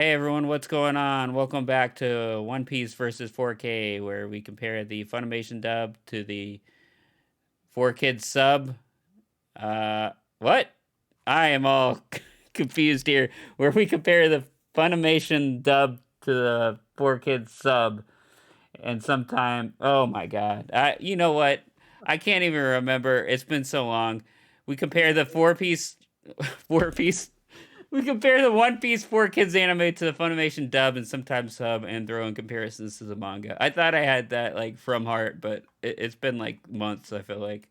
Hey everyone, what's going on? Welcome back to One Piece versus 4K, where we compare the Funimation dub to the 4Kids sub. Uh, what? I am all confused here. Where we compare the Funimation dub to the 4Kids sub, and sometime, oh my god, you know what? I can't even remember. It's been so long. We compare Yeah, the four piece we compare the One Piece 4 Kids anime to the Funimation dub and sometimes sub and throw in comparisons to the manga. I thought I had that like from heart, but it's been like months, I feel like.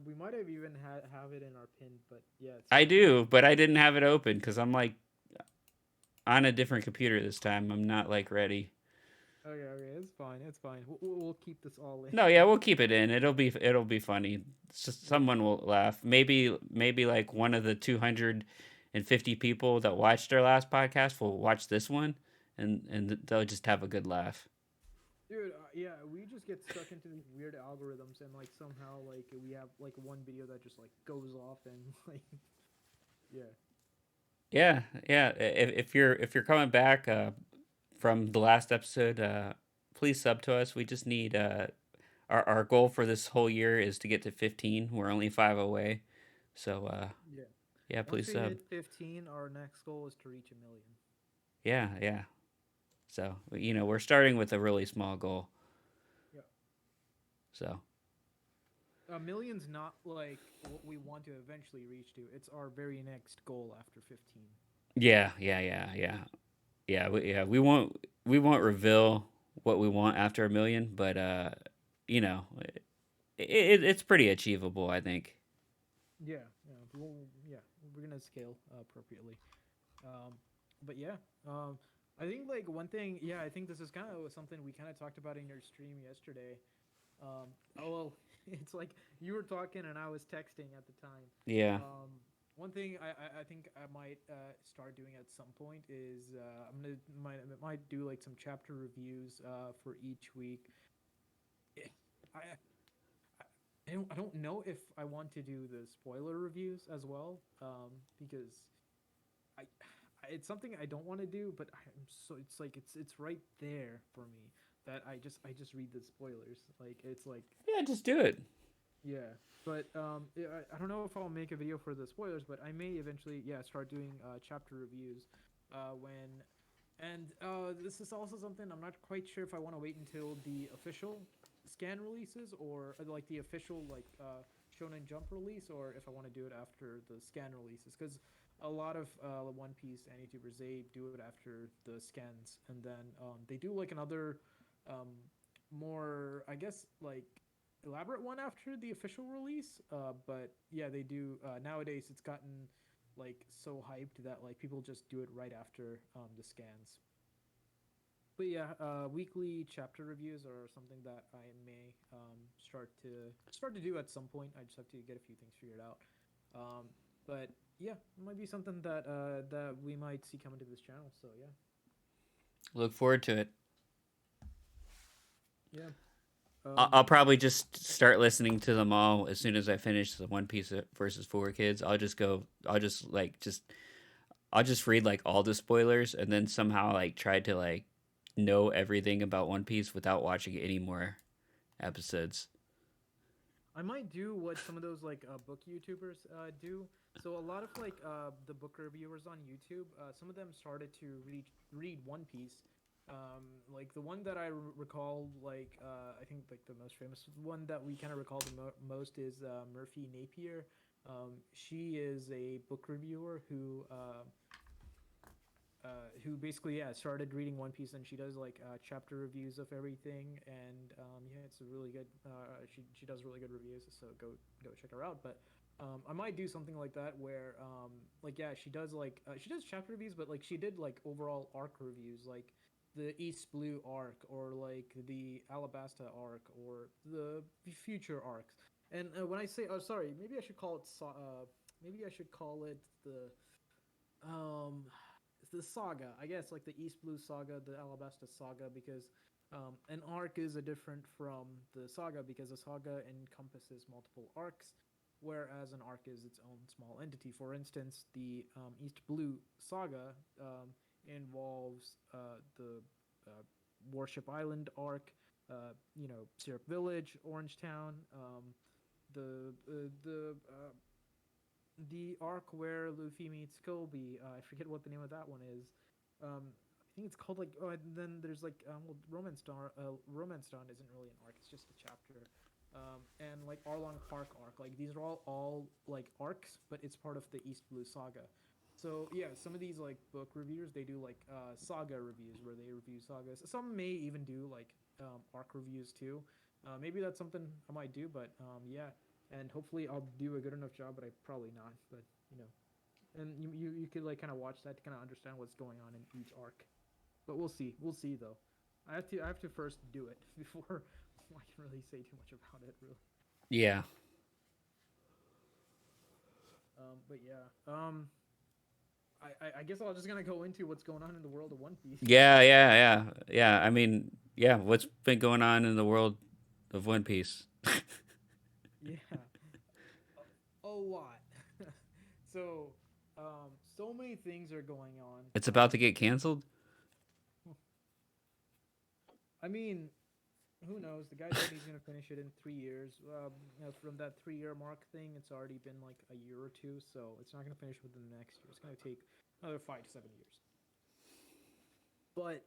we might have even have it in our pin, but yeah, it's I fine. do, but I didn't have it open because I'm like on a different computer this time. I'm not like ready. Okay, it's fine, it's fine. We'll keep this all No, yeah, in. we'll keep it in. It'll be funny. It's just Yeah, someone will laugh. Maybe like one of the 250 people that watched our last podcast will watch this one, and they'll just have a good laugh. dude. Yeah, we just get stuck into these weird algorithms, and like somehow like we have like one video that just like goes off, and like yeah, Yeah, yeah. If you're coming back from the last episode, please sub to us. We just need our goal for this whole year is to get to 15. We're only five away, so yeah. yeah, Once please we sub. hit 15, our next goal is to reach 1 million. Yeah, yeah. So we're starting with a really small goal. Yeah, So 1 million's not like what we want to eventually reach to. It's our very next goal after 15. yeah, yeah, yeah, yeah, yeah. We won't reveal what we want after 1 million, but you know, it's pretty achievable, I think. Yeah, yeah, yeah. We're gonna scale appropriately. Um, but yeah, I think like one thing. Yeah, I think this is kind of something we kind of talked about in your stream yesterday. Oh well, it's like you were talking and I was texting at the time. Yeah. One thing I think I might start doing at some point is I'm gonna might do like some chapter reviews for each week. Eh, I don't know if I want to do the spoiler reviews as well, because I, it's something I don't want to do, but I'm so it's like it's right there for me that I just read the spoilers. Like it's like Yeah, just do it. yeah, but yeah, I don't know if I'll make a video for the spoilers, but I may eventually start doing chapter reviews when. And this is also something I'm not quite sure if I want to wait until the official scan releases or like the official like Shonen Jump release, or if I want to do it after the scan releases, because a lot of One Piece and YouTubers they do it after the scans, and then they do like another um, more I guess like elaborate one after the official release. But yeah, they do nowadays. It's gotten like so hyped that like people just do it right after the scans. But yeah, weekly chapter reviews are something that I may start to do at some point. I just have to get a few things figured out. Um, but yeah, it might be something that we might see coming to this channel. So yeah, Look forward to it. yeah, I'll probably just start listening to them all as soon as I finish the One Piece versus 4 Kids. I'll just go. I'll just like just. I'll just read like all the spoilers and then somehow like try to like know everything about One Piece without watching any more episodes. I might do what some of those like book YouTubers do. So a lot of like the book reviewers on YouTube, some of them started to read One Piece. Like the one that I recall, like I think like the most famous one that we kind of recall the most is Murphy Napier. She is a book reviewer who basically started reading One Piece, and she does like chapter reviews of everything, and yeah, it's a really good. She does really good reviews, so go check her out. But I might do something like that where like yeah, she does chapter reviews, but like she did like overall arc reviews, like the East Blue arc or like the Alabasta arc or the future arcs. And when I say, oh, sorry, maybe I should call it. Maybe I should call it um the saga, I guess, like the East Blue saga, the Alabasta saga, because an arc is a different from the saga because a saga encompasses multiple arcs, whereas an arc is its own small entity. For instance, the East Blue saga involves the Warship Island arc, Syrup Village, Orange Town, the arc where Luffy meets Kobe. I forget what the name of that one is. I think it's called like. Oh, and then there's like well, Romance Dawn. Romance Dawn isn't really an arc; it's just a chapter. And like Arlong Park arc. Like these are all like arcs, but it's part of the East Blue Saga. So yeah, some of these like book reviewers they do like saga reviews where they review sagas. Some may even do like arc reviews too. Maybe that's something I might do, but yeah, and hopefully I'll do a good enough job, but I probably not. But you know, and you could like kind of watch that to kind of understand what's going on in each arc. But we'll see. We'll see though. I have to first do it before I can really say too much about it. Really. Yeah. But yeah. I guess I'm just gonna go into what's going on in the world of One Piece. Yeah, yeah, yeah. Yeah, I mean, yeah, what's been going on in the world of One Piece? Yeah, a lot. so, so many things are going on. It's about to get canceled? I mean, who knows? The guy said he's gonna finish it in 3 years. From that 3 year mark thing, it's already been like a year or two, so it's not gonna finish within the next year. It's gonna take another 5 to 7 years. But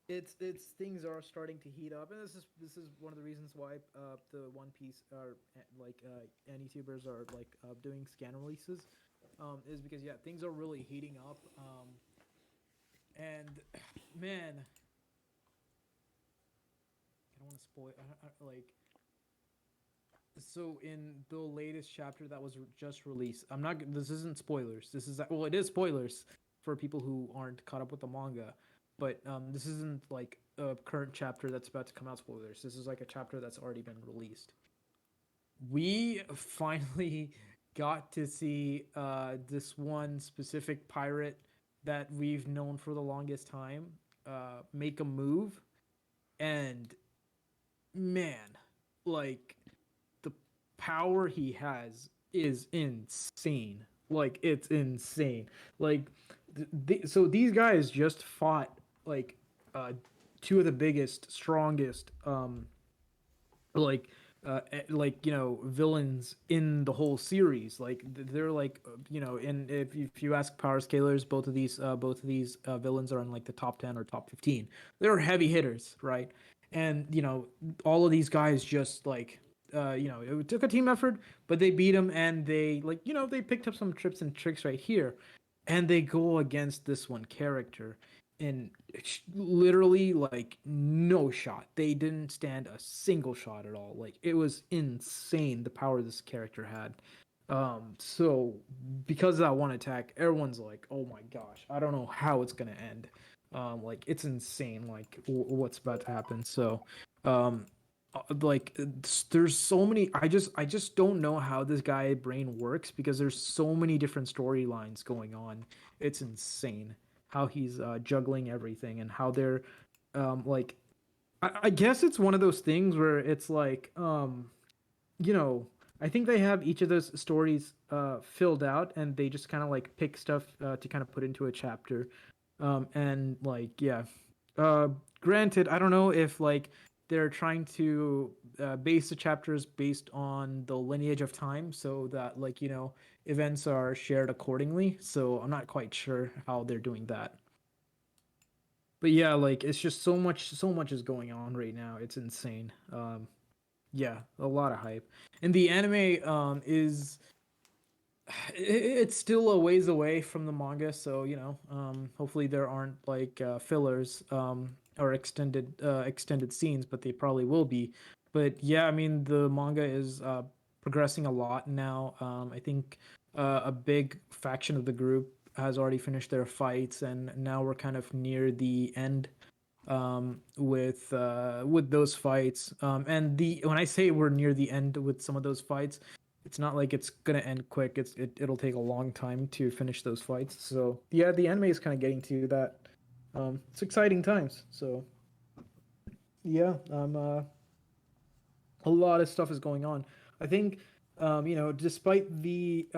it's things are starting to heat up, and this is one of the reasons why the One Piece are and YouTubers are like doing scan releases, is because yeah, things are really heating up, and man, I don't want to spoil like so in the latest chapter that was just released. I'm not. This isn't spoilers. This is well, it is spoilers for people who aren't caught up with the manga, but this isn't like a current chapter that's about to come out. Spoilers. This is like a chapter that's already been released. We finally got to see this one specific pirate that we've known for the longest time make a move, and man, like the power he has is insane. Like it's insane. Like so these guys just fought like uh two of the biggest, strongest like villains in the whole series. Like they're like and if you ask power scalers, both of these villains are in like the top 10 or top 15. They're heavy hitters, right? And all of these guys just like it took a team effort, but they beat them, and they they picked up some trips and tricks right here, and they go against this one character, and literally like no shot. They didn't stand a single shot at all. Like it was insane the power this character had. So because of that one attack, everyone's like, "Oh my gosh, I don't know how it's gonna end." Like it's insane. Like what's about to happen. So, um, there's so many. I just don't know how this guy brain works because there's so many different storylines going on. It's insane how he's juggling everything and how they're like I guess it's one of those things where it's like you know I think they have each of those stories filled out, and they just kind of like pick stuff to kind of put into a chapter, and like yeah, uh granted I don't know if like they're trying to base the chapters based on the lineage of time so that like events are shared accordingly, so I'm not quite sure how they're doing that. But yeah, like it's just so much is going on right now. It's insane. Yeah, a lot of hype. And the anime is it's still a ways away from the manga, so hopefully there aren't like fillers or extended scenes, but they probably will be. But yeah, I mean the manga is progressing a lot now. I think a big faction of the group has already finished their fights, and now we're kind of near the end with those fights. And the when I say we're near the end with some of those fights, it's not like it's gonna end quick. It'll take a long time to finish those fights. So yeah, the anime is kind of getting to that. It's exciting times. So yeah, a lot of stuff is going on. I think despite the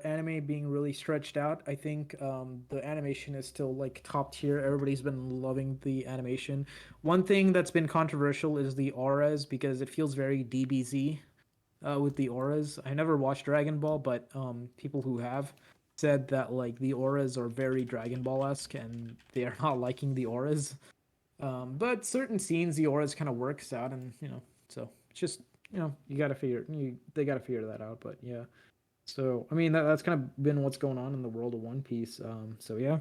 anime being really stretched out, I think the animation is still like top tier. Everybody's been loving the animation. One thing that's been controversial is the auras because it feels very DBZ with the auras. I never watched Dragon Ball, but people who have said that like the auras are very Dragon Ball esque, and they are not liking the auras. But certain scenes, the auras kind of works out, and so it's just you gotta they gotta figure that out. But yeah, so I mean that's kind of been what's going on in the world of One Piece. So yeah,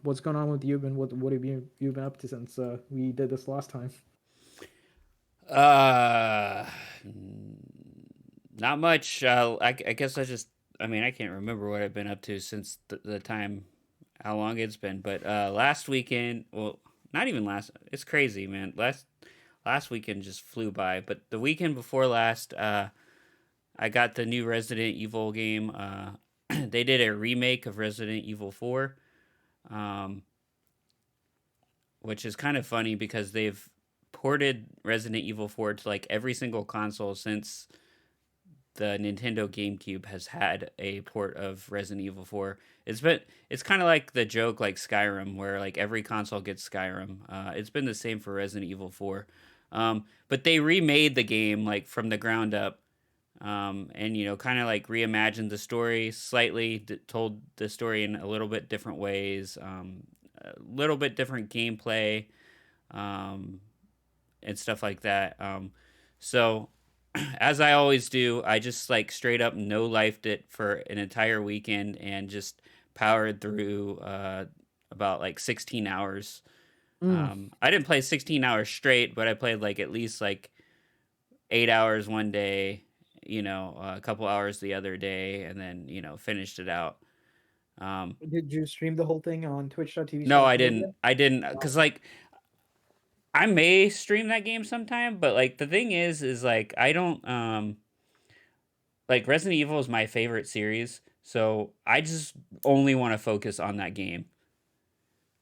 what's going on with you? And what have you been up to since we did this last time? Uh, Not much. I guess I just. I mean, I can't remember what I've been up to since the time, how long it's been. But last weekend, well, not even last. It's crazy, man. Last weekend just flew by. But the weekend before last, I got the new Resident Evil game. They did a remake of Resident Evil 4, um, which is kind of funny because they've ported Resident Evil 4 to like every single console since the Nintendo GameCube has had a port of Resident Evil 4. It's kind of like the joke like Skyrim where like every console gets Skyrim. It's been the same for Resident Evil 4. But they remade the game like from the ground up, and kind of like reimagined the story slightly, told the story in a little bit different ways, a little bit different gameplay, um, and stuff like that. So as I always do, I just like straight up no lifed it for an entire weekend and just powered through about like 16 hours. Mm. I didn't play 16 hours straight, but I played like at least like 8 hours one day, a couple hours the other day, and then finished it out. Um, Did you stream the whole thing on no, I twitch.tv/Novia? didn't. I didn't because like I may stream that game sometime, but like the thing is like I don't like Resident Evil is my favorite series, so I just only want to focus on that game.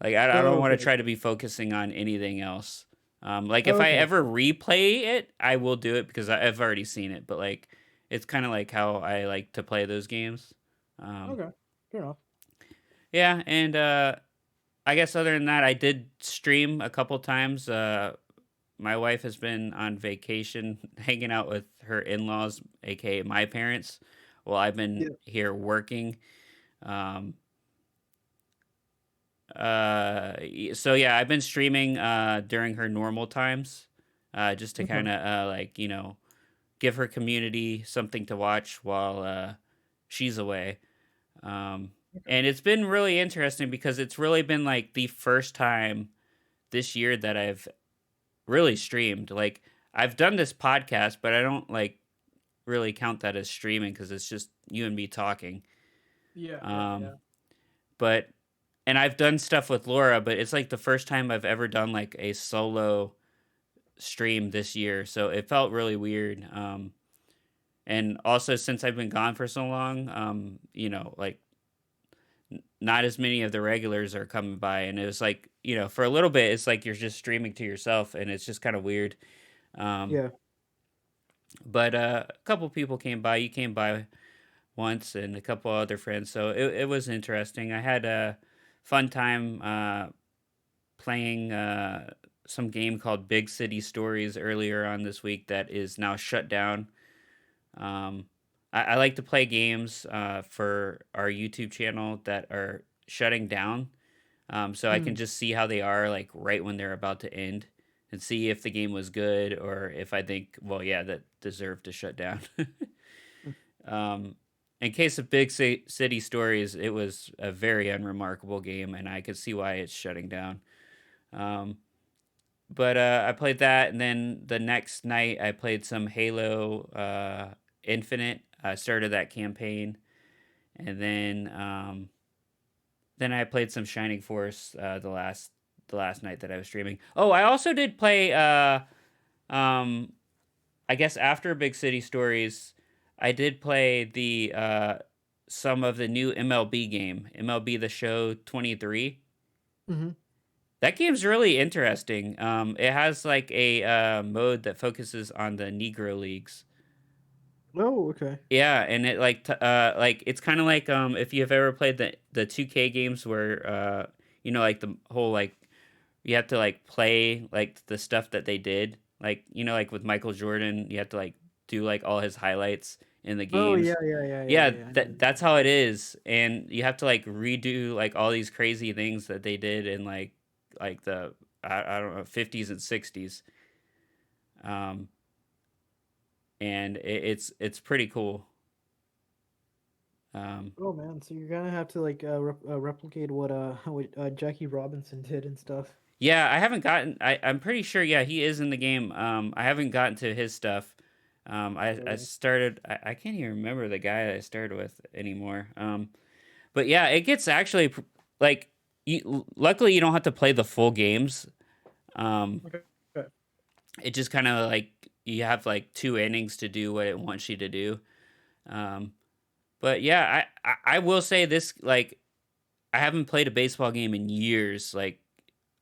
Like I don't Oh, want to okay. try to be focusing on anything else. Like if I Okay. ever replay it, I will do it because I've already seen it. But like it's kind of like how I like to play those games. Um, Okay. Fair enough. yeah, and I guess other than that, I did stream a couple times. My wife has been on vacation, hanging out with her in-laws, aka my parents. Well, I've been Yeah. here working. Um, so yeah, I've been streaming during her normal times, just to Okay. kind of like give her community something to watch while she's away. Um, Okay. and it's been really interesting because it's really been like the first time this year that I've really streamed. Like I've done this podcast, but I don't like really count that as streaming because it's just you and me talking. Yeah. Yeah. Um, Yeah. but and I've done stuff with Laura, but it's like the first time I've ever done like a solo stream this year, so it felt really weird. And also since I've been gone for so long, like not as many of the regulars are coming by, and it was like for a little bit, it's like you're just streaming to yourself, and it's just kind of weird. Um, Yeah. but a couple people came by. You came by once, and a couple other friends, so it was interesting. I had a fun time playing some game called Big City Stories earlier on this week that is now shut down. Um, I like to play games for our YouTube channel that are shutting down, so I can Mm. just see how they are like right when they're about to end, and see if the game was good or if I think, well, yeah, that deserved to shut down. um, in case of City Stories, it was a very unremarkable game, and I could see why it's shutting down. Um, but I played that, and then the next night I played some Halo Infinite. I started that campaign, and then I played some Shining Force the last night that I was streaming. Oh, I also did play. Um, I guess after Big City Stories, I did play the some of the new MLB game, MLB The Show 23. Hmm. That game's really interesting. It has like a mode that focuses on the Negro leagues. Oh, okay. Yeah, and it like it's kind of like if you've ever played the 2K games where like the whole like you have to like play like the stuff that they did, like like with Michael Jordan, you have to like do like all his highlights in the Oh, yeah, games. yeah, yeah, yeah, Yeah, yeah. I know that's how it exactly. is, and you have to like redo like all these crazy things that they did in like the I don't know 50s and 60s, um, and it's pretty cool. Um, Oh man, so you're gonna have to like replicate what what Jackie Robinson did and stuff. Yeah, I haven't gotten. I'm pretty sure. Yeah, he is in the game. I haven't gotten to his stuff. I Okay. started. I can't even remember the guy that I started with anymore. But yeah, it gets actually like. Luckily, you don't have to play the full games. Um, Okay. Okay. it just kind of like you have like two innings to do what it wants you to do. Um, but yeah, I will say this like I haven't played a baseball game in years. Like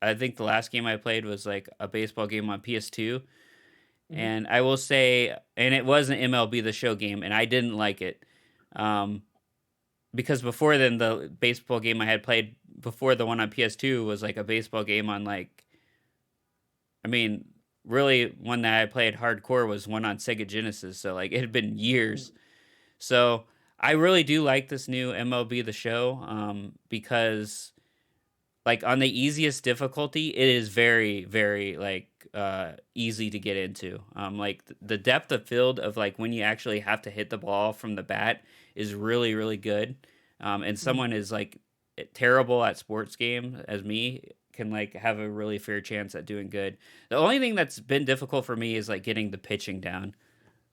I think the last game I played was like a baseball game on PS2. Hmm. And I will say, and it was an MLB The Show game, and I didn't like it. Um, because before then, the baseball game I had played before the one on PS2 was like a baseball game on like, I mean, really one that I played hardcore was one on Sega Genesis. So like it had been years. So I really do like this new MLB The Show because like on the easiest difficulty, it is very, very like easy to get into. Like the depth of field of like when you actually have to hit the ball from the bat is really, really good. And Hmm. someone is like terrible at sports game as me can like have a really fair chance at doing good. The only thing that's been difficult for me is like getting the pitching down.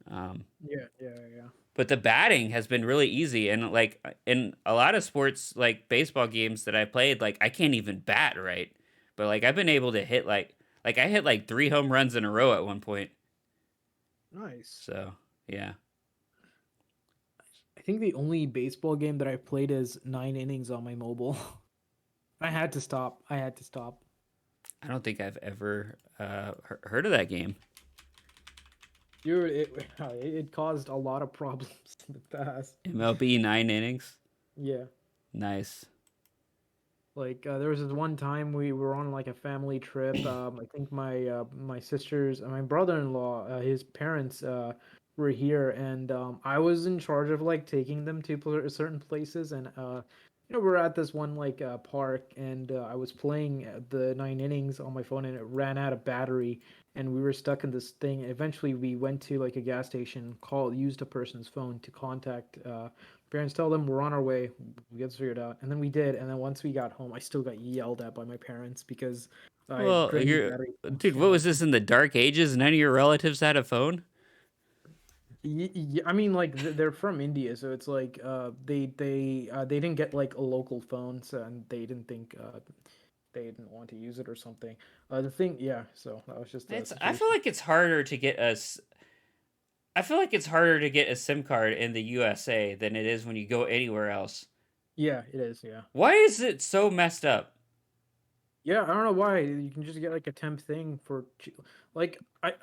Um, Yeah, yeah, yeah. but the batting has been really easy, and like in a lot of sports like baseball games that I played, like I can't even bat right, but like I've been able to hit like I hit like 3 home runs in a row at one point. Nice. So yeah, I think the only baseball game that I played is 9 innings on my mobile. I had to stop. I had to stop. I don't think I've ever heard of that game. Dude, it caused a lot of problems in the past. MLB 9 innings. Yeah. Nice. Like there was this one time we were on like a family trip. I think my sisters, my brother-in-law, his parents were here, and I was in charge of like taking them to certain places, and we're at this one like park, and I was playing the 9 innings on my phone, and it ran out of battery, and we were stuck in this thing. Eventually, we went to like a gas station, used a person's phone to contact parents, tell them we're on our way. We get this figured out, and then we did. And then once we got home, I still got yelled at by my parents because I Well, drained the you're battery so much. dude. And What was like, this in the dark ages? None of your relatives had a phone. I mean, like they're from India, so it's like they didn't get like a local phone, so, and they didn't think they didn't want to use it or something. The thing, yeah. So that was just a It's. I feel situation. like it's harder to get us. I feel like it's harder to get a SIM card in the USA than it is when you go anywhere else. Yeah, it is. Yeah. Why is it so messed up? Yeah, I don't know why. You can just get like a temp thing for like I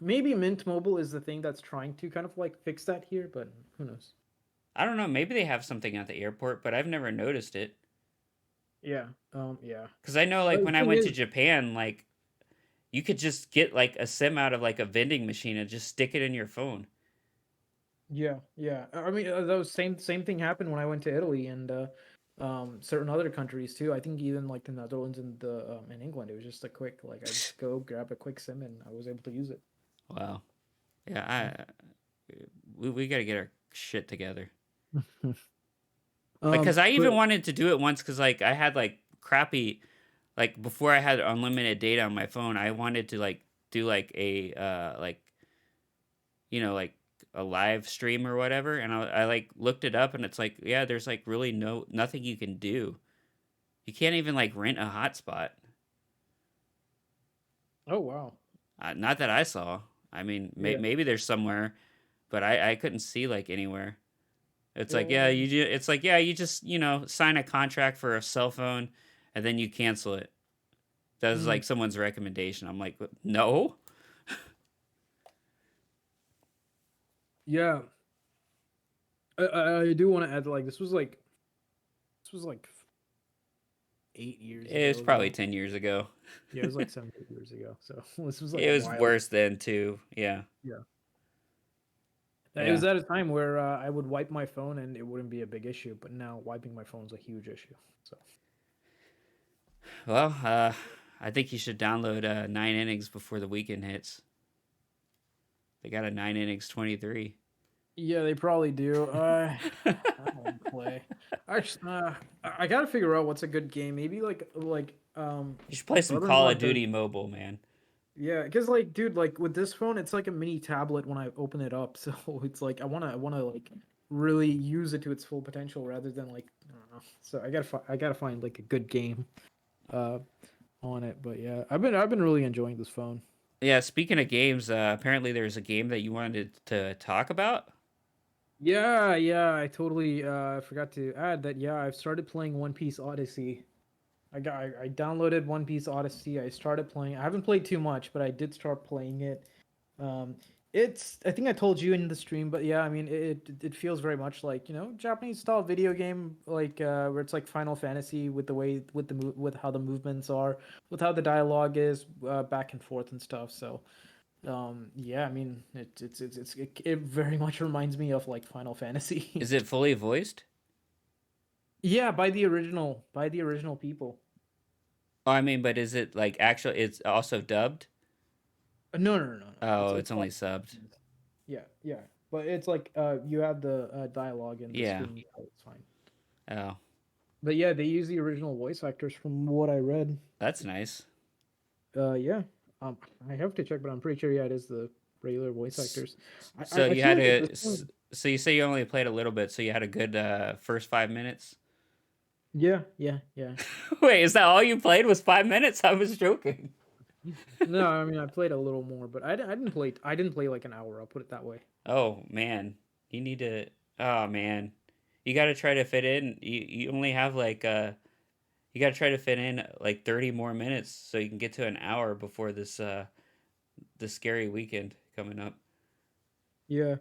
maybe Mint Mobile is the thing that's trying to kind of like fix that here, but who knows? I don't know. Maybe they have something at the airport, but I've never noticed it. Yeah. Yeah. Because I know, like, But the when I thing went to is, Japan, like, you could just get, like, a SIM out of, like, a vending machine and just stick it in your phone. yeah, yeah. I mean, that was same thing happened when I went to Italy and certain other countries too. I think even like the Netherlands and the in England, it was just a quick like I just go grab a quick SIM and I was able to use it. Wow. Yeah, we got to get our shit together. Like, because I even But wanted to do it once because, like, I had, like, crappy, like, before I had unlimited data on my phone, I wanted to, like, do, like, like, like a live stream or whatever. And I like looked it up and it's like, yeah, there's like really nothing you can do. You can't even like rent a hotspot. oh wow. Not that I saw. I mean, Yeah. maybe there's somewhere, but I couldn't see like anywhere. It's Yeah, like, well, yeah, it's like, yeah, you just, sign a contract for a cell phone and then you cancel it. That's mm, like someone's recommendation. I'm like, no. yeah. I do want to add, like, this was like 8 years It was ago, probably though. 10 years ago. Yeah, it was like 7, 8 years ago. So this was like It a was while. worse then too. Yeah. Yeah. It was Yeah. at a time where I would wipe my phone and it wouldn't be a big issue, but now wiping my phone is a huge issue. So Well, I think you should download 9 innings before the weekend hits. They got a 9 innings 23. yeah, they probably do. I don't play. Actually, I gotta figure out what's a good game. Maybe You should my play some Call brother-in-law of does. Duty Mobile, man. Yeah, because like, dude, like with this phone, it's like a mini tablet when I open it up. So it's like I wanna like really use it to its full potential rather than like I don't know. So I gotta find like a good game uh on it. But yeah, I've been really enjoying this phone. Yeah, speaking of games, apparently there's a game that you wanted to talk about. Yeah, yeah, I totally forgot to add that. Yeah, I've started playing One Piece Odyssey. I downloaded One Piece Odyssey. I started playing. I haven't played too much, but I did start playing it. Um, it's I think I told you in the stream, but yeah, I mean it feels very much like Japanese style video game, like where it's like Final Fantasy with the way with how the movements are, with how the dialogue is back and forth and stuff. So yeah, I mean it very much reminds me of like Final Fantasy. Is it fully voiced? Yeah, by the original people. Oh, I mean, but is it like actual? It's also dubbed. No, no, no, no, no. It's Oh, it's it's all only subbed. yeah, yeah. But it's like you have the dialogue in the Yeah. screen, so it's fine. Oh, But yeah, they use the original voice actors from what I read. that's nice. Yeah. Um, I have to check, but I'm pretty sure yeah, it is the regular voice S- actors. I So I, I you feel had like at a. this point, So you say you only played a little bit. So you had a good first 5 minutes. yeah, yeah, yeah. Wait, is that all you played? Was 5 minutes? I was joking. No, I mean I played a little more, but I didn't play like an hour. I'll put it that way. Oh man, you need to. Oh man, you got to try to fit in. You only have like you got to try to fit in like 30 more minutes so you can get to an hour before this scary weekend coming up. Yeah.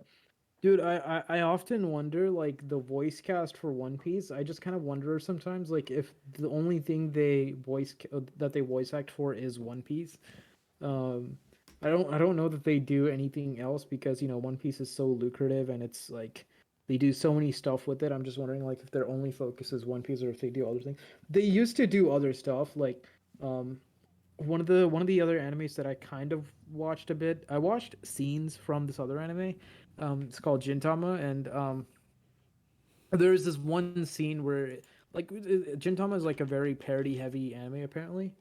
Dude, I often wonder like the voice cast for One Piece. I just kind of wonder sometimes like if the only thing that they voice act for is One Piece. Um, I don't know that they do anything else because One Piece is so lucrative and it's like they do so many stuff with it. I'm just wondering like if their only focus is One Piece or if they do other things. They used to do other stuff like um one of the other animes that I kind of watched a bit. I watched scenes from this other anime. It's called Gintama, and there's this one scene where like Gintama is like a very parody heavy anime apparently.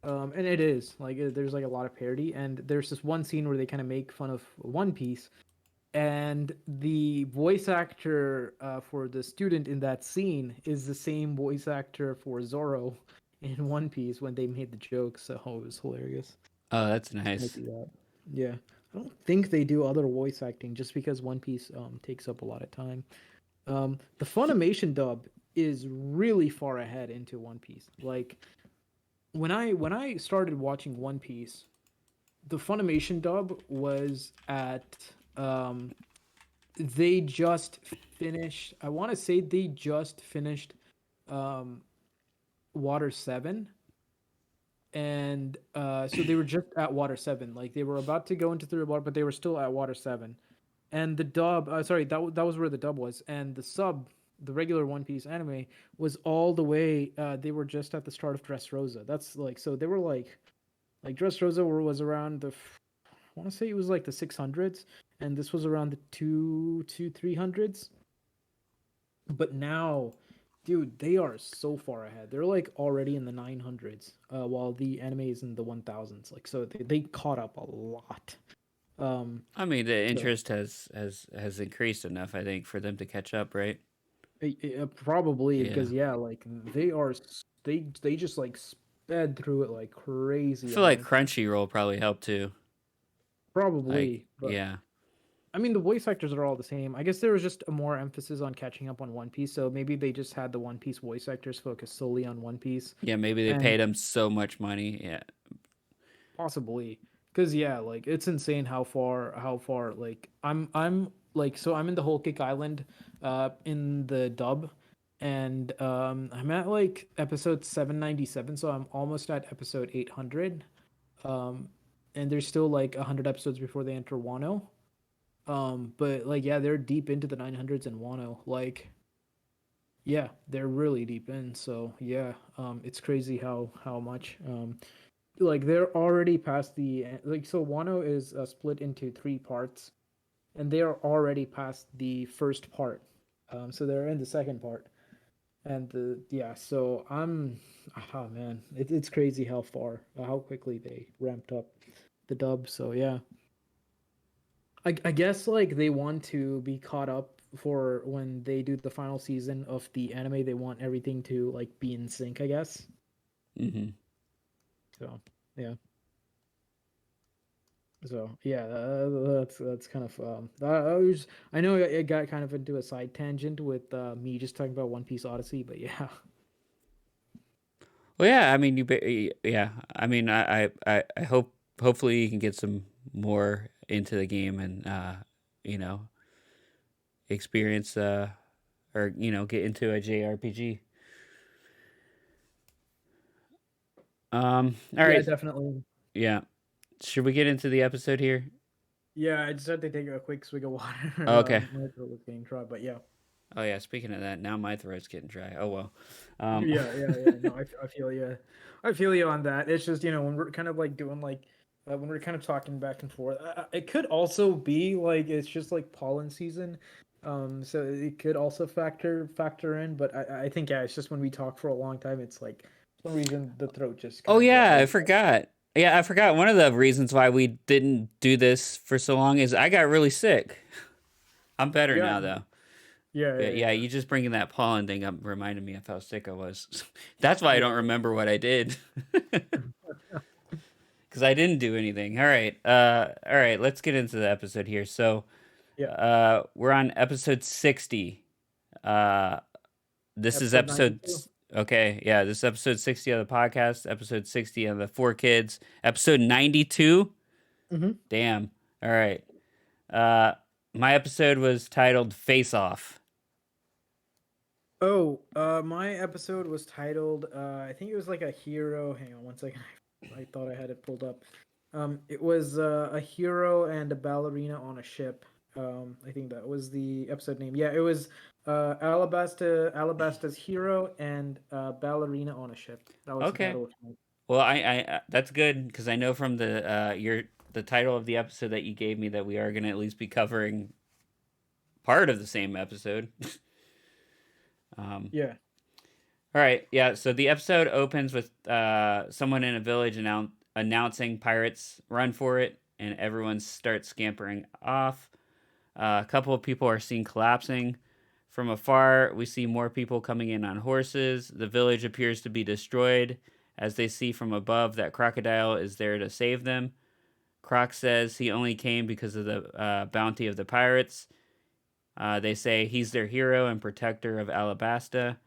And it is like there's like a lot of parody, and there's this one scene where they kind of make fun of One Piece, and the voice actor for the student in that scene is the same voice actor for Zoro in One Piece when they made the joke. So it was hilarious. Oh, that's Just want nice. to do that. Yeah, I don't think they do other voice acting just because One Piece takes up a lot of time. The Funimation dub is really far ahead into One Piece. Like when I started watching One Piece, the Funimation dub was at um they just finished. I want to say they just finished um Water 7, and so they were just at Water 7. Like they were about to go into Third Water, but they were still at Water 7. And the dub, sorry, that was where the dub was, and the sub, the regular One Piece anime was all the way. They were just at the start of Dressrosa. That's like so they were like Dressrosa was around I want to say it was like the 600s, and this was around the 300s. But now, dude, they are so far ahead. They're like already in the 900s, while the anime is in the 1000s. Like so, they caught up a lot. Um, I mean, the so interest has increased enough, I think, for them to catch up, right? probably Yeah. because yeah, like they just like sped through it like I crazy. feel I like think Crunchyroll probably helped too. Like, probably, but yeah, I mean the voice actors are all the same. I guess there was just a more emphasis on catching up on One Piece, so maybe they just had the One Piece voice actors focus solely on One Piece. yeah. Maybe they And paid him so much money. Yeah, possibly, because yeah, like it's insane how far like I'm. like so I'm in the Whole Cake Island in the dub, and I'm at like episode 797, so I'm almost at episode 800. Um and there's still like 100 episodes before they enter Wano. But like yeah, they're deep into the 900s in Wano. Like yeah, they're really deep in. So yeah, it's crazy how much like they're already past the like so Wano is split into three parts, and they are already past the first part. So they're in the second part, and the yeah. So I'm, oh man, it's crazy how far, how quickly they ramped up the dub. So yeah, I guess like they want to be caught up for when they do the final season of the anime. They want everything to like be in sync, I guess. Mm-hmm. So yeah. So yeah, that's kind of I know it got kind of into a side tangent with me just talking about One Piece Odyssey, but yeah, Well, yeah. I mean, yeah. I mean, I hope hopefully you can get some more into the game and you know, experience or get into a JRPG. All yeah, right. definitely. Yeah. Should we get into the episode here? Yeah, I just had to take a quick swig of water. Okay. My throat was getting dry, but yeah, Oh yeah. Speaking of that, now my throat's getting dry. Oh well. Um, yeah. No, I feel you. I feel you on that. It's just when we're kind of like doing like when we're kind of talking back and forth. It could also be like it's just like pollen season, so it could also factor in. But I think yeah, it's just when we talk for a long time, it's like for some reason the throat just kind oh of yeah, I dries. forgot. Yeah, I forgot. One of the reasons why we didn't do this for so long is I got really sick. I'm better Yeah, now though. But yeah, yeah. you just bringing that pollen thing up reminded me of how sick I was. That's why I don't Yeah. remember what I did. Because I didn't do anything. All right. Let's get into the episode here. So, Yeah. we're on episode 60. Uh, this is Episode episode. 92. Okay, yeah, this is episode 60 of the podcast. Episode 60 of the Four Kids. Episode 92. Mm-hmm. Damn. All right. Uh, my episode was titled "Face Off." Oh, my episode was titled, I think it was like a hero. Hang on one second. I thought I had it pulled up. It was a hero and a ballerina on a ship. I think that was the episode name. Yeah, it was Alabasta's hero and ballerina on a ship. That was the Okay. title of it. Well, that's good because I know from the title of the episode that you gave me that we are gonna at least be covering part of the same episode. um, Yeah. all right, yeah. So the episode opens with someone in a village announcing pirates run for it, and everyone starts scampering off. A couple of people are seen collapsing. From afar, we see more people coming in on horses. The village appears to be destroyed as they see from above that Crocodile is there to save them. Croc says he only came because of the bounty of the pirates. They say he's their hero and protector of Alabasta.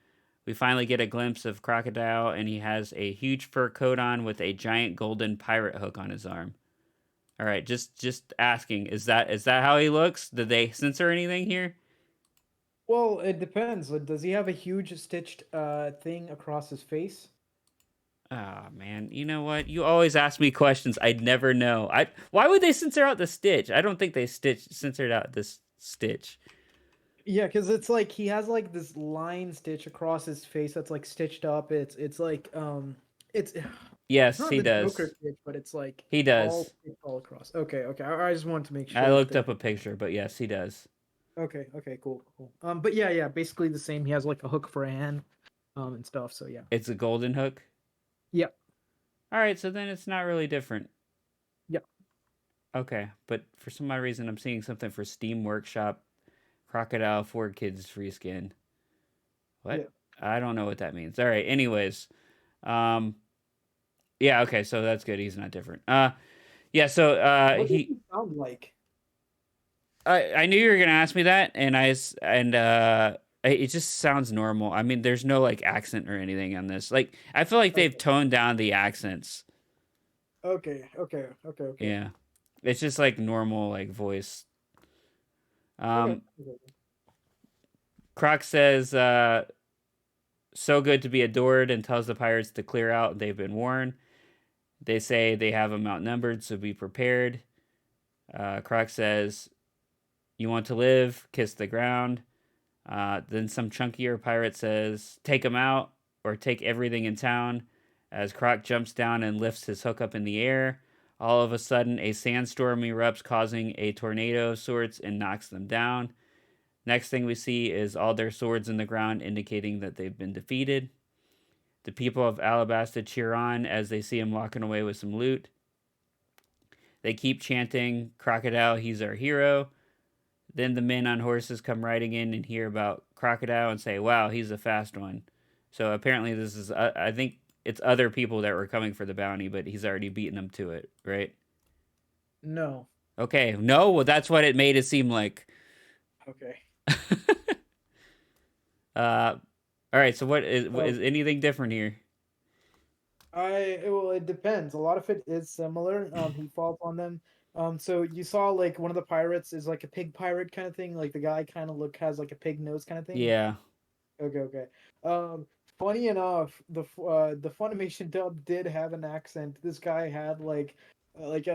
We finally get a glimpse of Crocodile, and he has a huge fur coat on with a giant golden pirate hook on his arm. All right, just asking, is that how he looks? Did they censor anything here? Well, it depends. Like, does he have a huge stitched thing across his face? Ah, man, you know what? You always ask me questions I'd never know. Why would they censor out the stitch? I don't think they censored out this stitch. Yeah, because it's like he has like this line stitch across his face that's like stitched up. It's like it's it's Yes, not he the Joker does. stitch, but it's like He all does. stitched all across. Okay. I just wanted to make I sure that looked there. up a picture, but yes, he does. Okay, cool. But yeah, basically the same. He has like a hook for a hand, and stuff. So yeah, It's a golden hook. yeah, All right, so then it's not really different. yeah, Okay, but for some odd reason, I'm seeing something for Steam Workshop Crocodile 4 Kids free skin. What? yeah. I don't know what that means. All right, anyways. Um, yeah, okay, so that's good. He's not different. Yeah, so What does he sound like? I knew you were gonna ask me that, it just sounds normal. I mean, there's no like accent or anything on this. Like, I feel like they've Okay, toned down the accents. okay. Yeah, it's just like normal like voice. Okay. Um, Okay. Croc says, so good to be adored, and tells the pirates to clear out. They've been warned. They say they have them outnumbered, so be prepared. Croc says, you want to live? Kiss the ground. Then some chunkier pirate says, take him out or take everything in town. As Croc jumps down and lifts his hook up in the air, all of a sudden a sandstorm erupts, causing a tornado of sorts and knocks them down. Next thing we see is all their swords in the ground, indicating that they've been defeated. The people of Alabasta cheer on as they see him walking away with some loot. They keep chanting, Crocodile, he's our hero. Then the men on horses come riding in and hear about Crocodile and say, wow, he's a fast one. So apparently, this is, I think it's other people that were coming for the bounty, but he's already beaten them to it, right? No. Okay, no, well, that's what it made it seem like. Okay. All right, so Oh, is anything different here? well, it depends. A lot of it is similar. He falls on them. So you saw like one of the pirates is like a pig pirate kind of thing. Like the guy kind of look has like a pig nose kind of thing. Yeah, Okay, okay. Um, Funny enough, the Funimation dub did have an accent. This guy had like I don't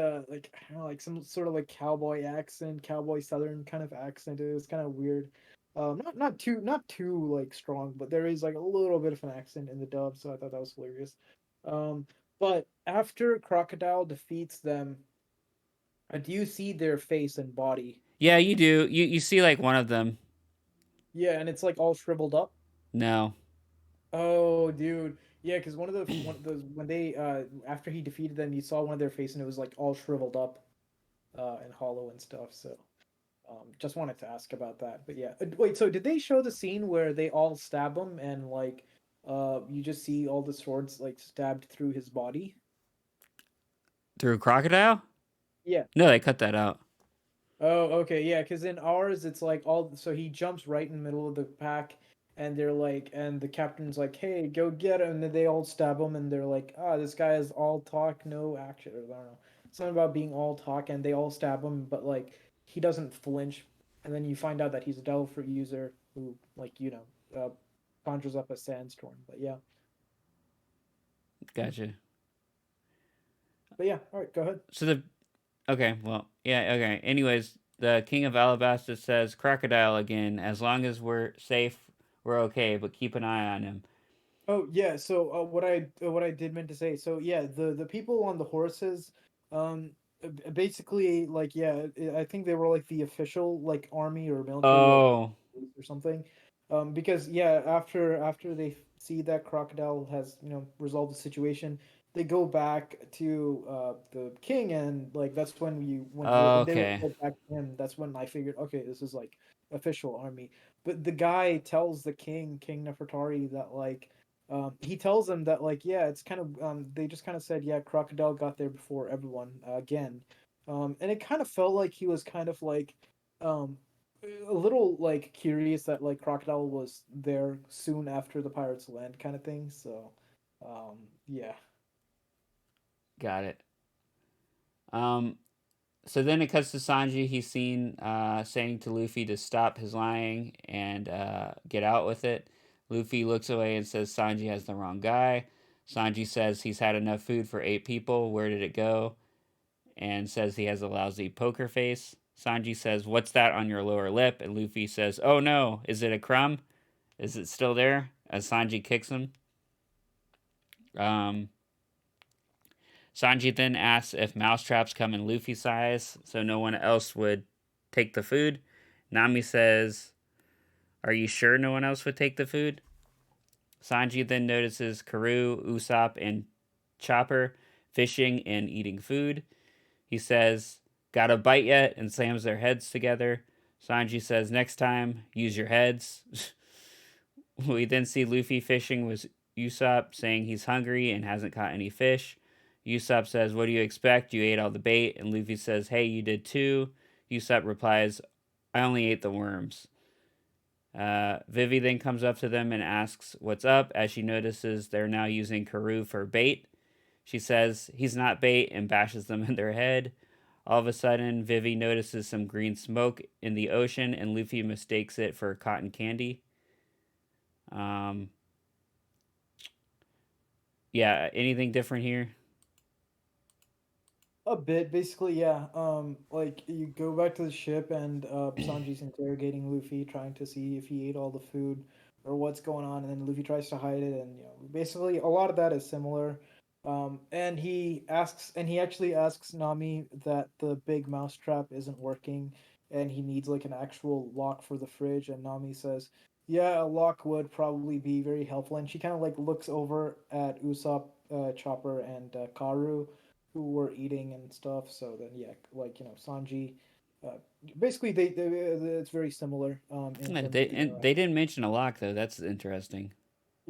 know, like some sort of like cowboy accent, cowboy southern kind of accent. It was kind of weird. Not too like strong, but there is like a little bit of an accent in the dub, so I thought that was hilarious. Um, but after Crocodile defeats them, do you see their face and body? yeah, you do. You see like one of them. Yeah, and it's like all shriveled up. No, Oh, dude. Yeah, because one of those when they after he defeated them, you saw one of their face and it was like all shriveled up and hollow and stuff. So just wanted to ask about that. But yeah, wait. So did they show the scene where they all stab him and like you just see all the swords like stabbed through his body? through Crocodile. Yeah. No, they cut that out. Oh, okay, yeah, because in ours it's like all so he jumps right in the middle of the pack and they're like and the captain's like, "Hey, go get him." And then they all stab him and they're like, "Ah, this guy is all talk, no action." Or I don't know. Something about being all talk and they all stab him, but like he doesn't flinch. And then you find out that he's a devil fruit user who like, conjures up a sandstorm. But yeah. Gotcha. But yeah, all right, go ahead. So the okay, well, yeah, okay. Anyways, the king of Alabasta says Crocodile again. As long as we're safe, we're okay, but keep an eye on him. Oh yeah, so what I did meant to say. So yeah, the people on the horses, basically like yeah, I think they were like the official like army or military of Oh, police or something. Because yeah, after they see that Crocodile has resolved the situation, they go back to the king and like that's when you when they okay, report back to him. That's when I figured okay, this is like official army. But the guy tells the king, King Nefertari, that like he tells them that like yeah it's kind of they just kind of said yeah Crocodile got there before everyone again and it kind of felt like he was kind of like um a little like curious that like Crocodile was there soon after the pirates land kind of thing so yeah. got it. Um, so then it cuts to Sanji. He's seen saying to Luffy to stop his lying and get out with it. Luffy looks away and says Sanji has the wrong guy. Sanji says he's had enough food for 8 people. Where did it go? And says he has a lousy poker face. Sanji says, what's that on your lower lip? And Luffy says, oh no, is it a crumb? Is it still there? As Sanji kicks him. Um, Sanji then asks if mousetraps come in Luffy size so no one else would take the food. Nami says, are you sure no one else would take the food? Sanji then notices Karoo, Usopp, and Chopper fishing and eating food. He says, got a bite yet? And slams their heads together. Sanji says, next time, use your heads. We then see Luffy fishing with Usopp, saying he's hungry and hasn't caught any fish. Usopp says, what do you expect? You ate all the bait. And Luffy says, hey, you did too. Usopp replies, I only ate the worms. Vivi then comes up to them and asks what's up as she notices they're now using Karoo for bait. She says he's not bait and bashes them in their head. All of a sudden, Vivi notices some green smoke in the ocean, and Luffy mistakes it for cotton candy. Um, yeah, anything different here? A bit, basically, yeah. Like you go back to the ship and Sanji's interrogating Luffy, trying to see if he ate all the food or what's going on, and then Luffy tries to hide it, and basically a lot of that is similar. And he actually asks Nami that the big mouse trap isn't working, and he needs like an actual lock for the fridge, and Nami says, "Yeah, a lock would probably be very helpful." And she kind of like looks over at Usopp, Chopper, and Karu who were eating and stuff. So then, yeah, like Sanji, uh, basically they it's very similar in terms of the And they interaction. didn't mention a lock though. That's interesting.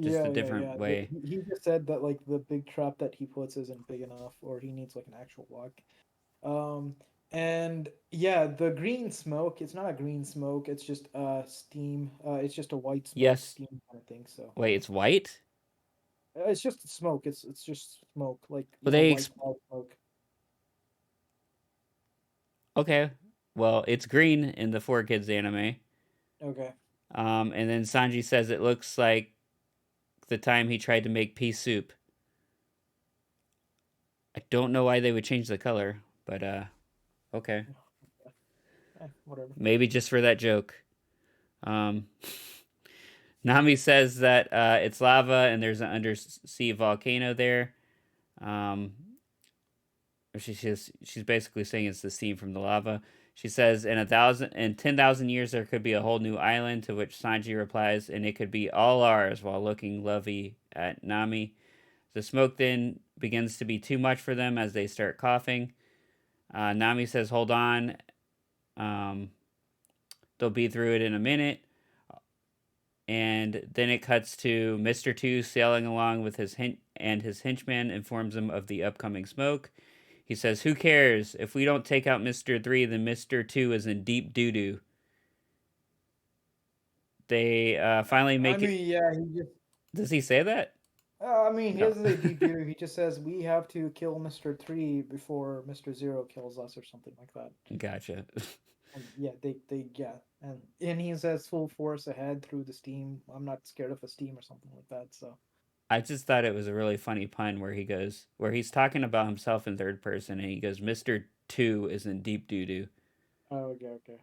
Just a Yeah, yeah, different yeah. way. He just said that like the big trap that he puts isn't big enough, or he needs like an actual lock. Um, and yeah, the green smoke. It's not a green smoke. It's just steam. It's just a white smoke, Yes. steam kind of thing. So Wait, it's white. it's just smoke. It's just smoke, like Well, white cloud smoke. okay. Well, it's green in the Four Kids anime. Okay. And then Sanji says it looks like the time he tried to make pea soup. I don't know why they would change the color, but okay. Whatever. Maybe just for that joke. Um, Nami says that it's lava and there's an undersea volcano there. Um, she's basically saying it's the steam from the lava. She says in 10,000 years there could be a whole new island. To which Sanji replies, and it could be all ours. While looking lovey at Nami, the smoke then begins to be too much for them as they start coughing. Nami says, "Hold on, um, they'll be through it in a minute." And then it cuts to Mister Two sailing along with his henchman informs him of the upcoming smoke. He says, "Who cares? If we don't take out Mister Three, then Mister Two is in deep doo doo." They finally I make it. mean, yeah, he just Does he say that? I mean, he No. doesn't say deep doo. He just says we have to kill Mister Three before Mister Zero kills us, or something like that. Gotcha. And yeah, yeah, and he says full force ahead through the steam. I'm not scared of a steam or something like that. So I just thought it was a really funny pun where he's talking about himself in third person and he goes, Mister Two is in deep doo doo. okay, okay.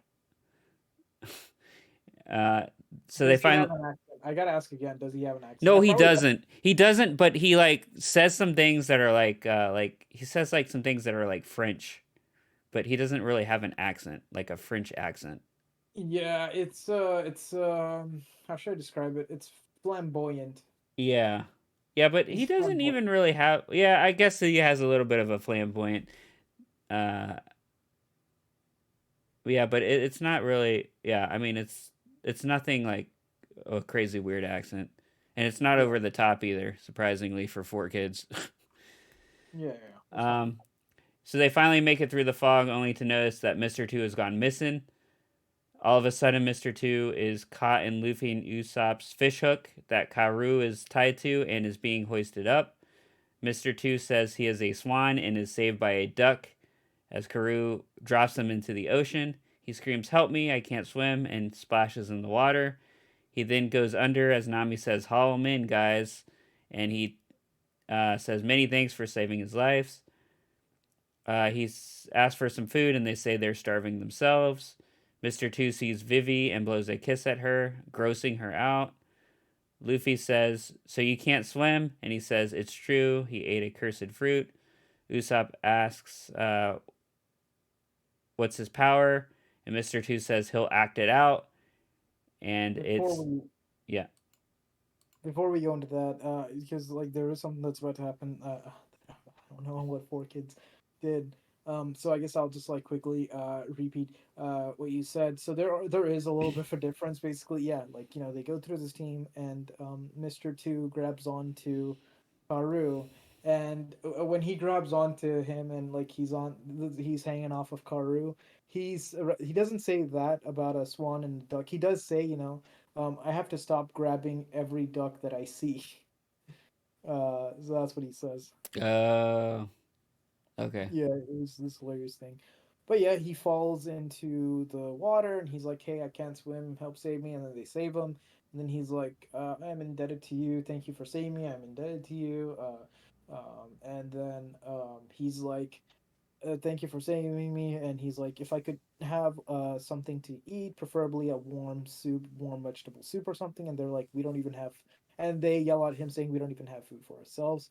Uh, so they Does he have finally. an accent? I gotta ask again. Does he have an accent? No, I he probably doesn't. He doesn't, but he like says some things that are like he says like some things that are like French, but he doesn't really have an accent, like a French accent. yeah. It's how should I describe it? It's flamboyant. Yeah. Yeah, but he He's doesn't flamboyant. even really have. Yeah, I guess he has a little bit of a flamboyant. Uh, yeah, but it's not really. Yeah, I mean, it's nothing like a crazy weird accent, and it's not Yeah, over the top either. Surprisingly, for four kids. yeah, yeah. Yeah. It's not over. um, so they finally make it through the fog, only to notice that Mister Two has gone missing. All of a sudden, Mister Two is caught in Luffy and Usopp's fishhook that Karu is tied to and is being hoisted up. Mister Two says he is a swan and is saved by a duck as Karu drops him into the ocean. He screams, "Help me, I can't swim," and splashes in the water. He then goes under as Nami says, "Haul him in, guys." And he says, "Many thanks for saving his life." He's asked for some food, and they say they're starving themselves. Mr. Two sees Vivi and blows a kiss at her, grossing her out. Luffy says, "So you can't swim?" And he says, "It's true. He ate a cursed fruit." Usopp asks, "What's his power?" And Mr. Two says he'll act it out. And Before it's, we yeah. before we go into that, because like there is something that's about to happen. I don't know what four kids did. So I guess I'll just like quickly repeat what you said. So there is a little bit of a difference. Basically, yeah, like they go through this team, and Mister Two grabs onto Karu, and when he grabs onto him, and like he's hanging off of Karu. He doesn't say that about a swan and a duck. He does say, I have to stop grabbing every duck that I see. So that's what he says. Uh, Okay. Yeah, it was this hilarious thing. But yeah, he falls into the water and he's like, "Hey, I can't swim. Help save me!" And then they save him. And then he's like, "I'm indebted to you. Thank you for saving me. I'm indebted to you." And then he's like, "Thank you for saving me." And he's like, "If I could have something to eat, preferably a warm soup, warm vegetable soup or something." And they're like, "We don't even have." And they yell at him saying, "We don't even have food for ourselves."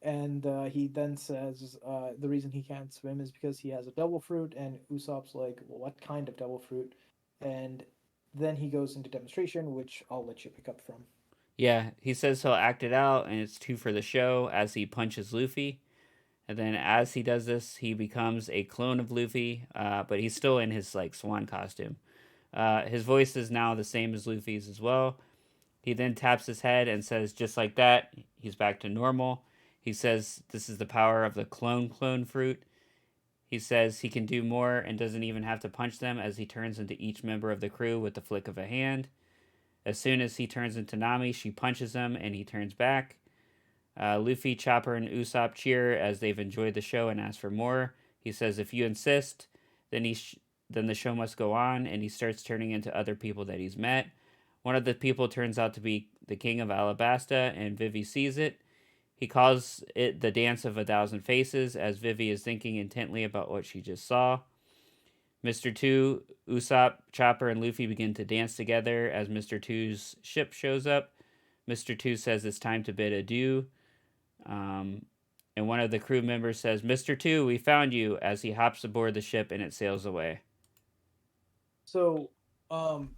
And he then says the reason he can't swim is because he has a devil fruit. And Usopp's like, "Well, what kind of devil fruit?" And then he goes into demonstration, which I'll let you pick up from. Yeah, he says he'll act it out, and it's two for the show as he punches Luffy. And then as he does this, he becomes a clone of Luffy, but he's still in his like swan costume. His voice is now the same as Luffy's as well. He then taps his head and says, just like that, he's back to normal. He says this is the power of the clone fruit. He says he can do more and doesn't even have to punch them as he turns into each member of the crew with the flick of a hand. As soon as he turns into Nami, she punches him and he turns back. Luffy, Chopper, and Usopp cheer as they've enjoyed the show and ask for more. He says, "If you insist, then then the show must go on." And he starts turning into other people that he's met. One of the people turns out to be the King of Alabasta, and Vivi sees it. He calls it the Dance of a Thousand Faces as Vivi is thinking intently about what she just saw. Mr. Two, Usopp, Chopper, and Luffy begin to dance together as Mr. Two's ship shows up. Mr. Two says it's time to bid adieu. Um, and one of the crew members says, "Mr. Two, we found you," as he hops aboard the ship and it sails away. So, um,